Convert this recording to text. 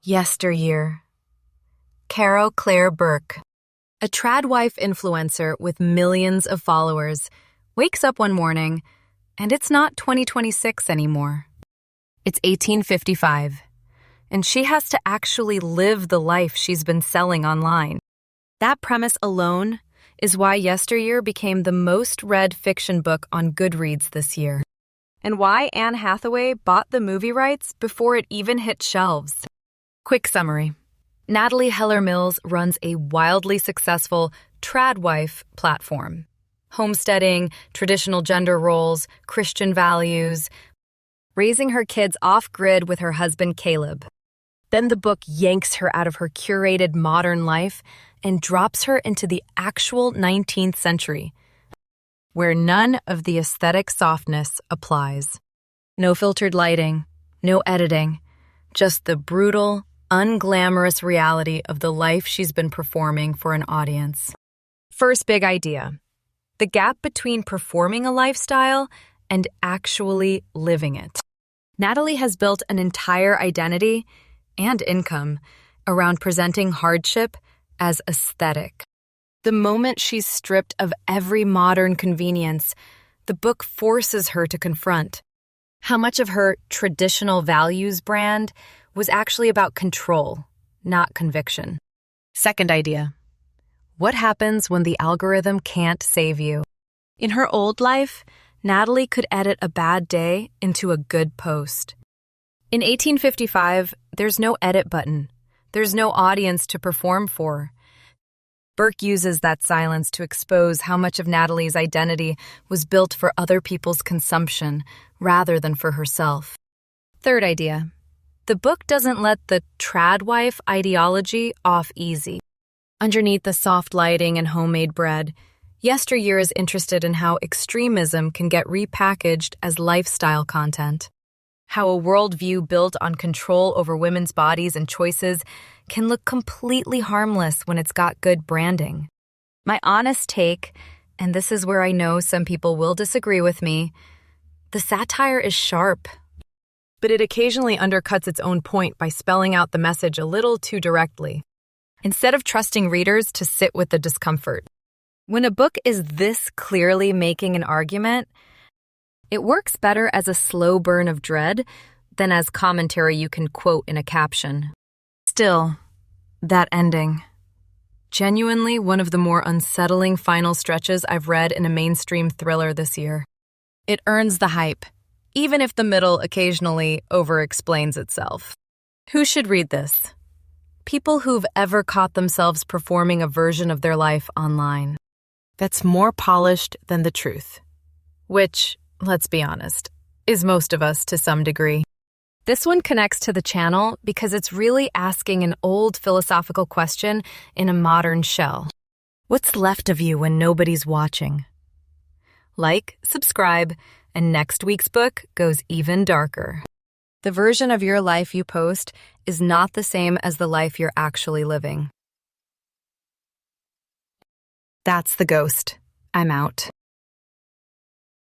Yesteryear. Caro Claire Burke, a tradwife influencer with millions of followers, wakes up one morning and it's not 2026 anymore. It's 1855, and she has to actually live the life she's been selling online. That premise alone is why Yesteryear became the most read fiction book on Goodreads this year, and why Anne Hathaway bought the movie rights before it even hit shelves. Quick summary. Natalie Heller-Mills runs a wildly successful tradwife platform. Homesteading, traditional gender roles, Christian values, raising her kids off-grid with her husband Caleb. Then the book yanks her out of her curated modern life and drops her into the actual 19th century, where none of the aesthetic softness applies. No filtered lighting, no editing, just the brutal, unglamorous reality of the life she's been performing for an audience. First big idea: the gap between performing a lifestyle and actually living it. Natalie has built an entire identity and income around presenting hardship as aesthetic. The moment she's stripped of every modern convenience, the book forces her to confront how much of her traditional values brand was actually about control, not conviction. Second idea: what happens when the algorithm can't save you? In her old life, Natalie could edit a bad day into a good post. In 1855, there's no edit button. There's no audience to perform for. Burke uses that silence to expose how much of Natalie's identity was built for other people's consumption rather than for herself. Third idea: the book doesn't let the tradwife ideology off easy. Underneath the soft lighting and homemade bread, Yesteryear is interested in how extremism can get repackaged as lifestyle content. How a worldview built on control over women's bodies and choices can look completely harmless when it's got good branding. My honest take, and this is where I know some people will disagree with me, the satire is sharp, but it occasionally undercuts its own point by spelling out the message a little too directly, instead of trusting readers to sit with the discomfort. When a book is this clearly making an argument, it works better as a slow burn of dread than as commentary you can quote in a caption. Still, that ending. Genuinely one of the more unsettling final stretches I've read in a mainstream thriller this year. It earns the hype, even if the middle occasionally over-explains itself. Who should read this? People who've ever caught themselves performing a version of their life online that's more polished than the truth, which, let's be honest, is most of us to some degree. This one connects to the channel because it's really asking an old philosophical question in a modern shell. What's left of you when nobody's watching? Like, subscribe, and next week's book goes even darker. The version of your life you post is not the same as the life you're actually living. That's The Ghost. I'm out.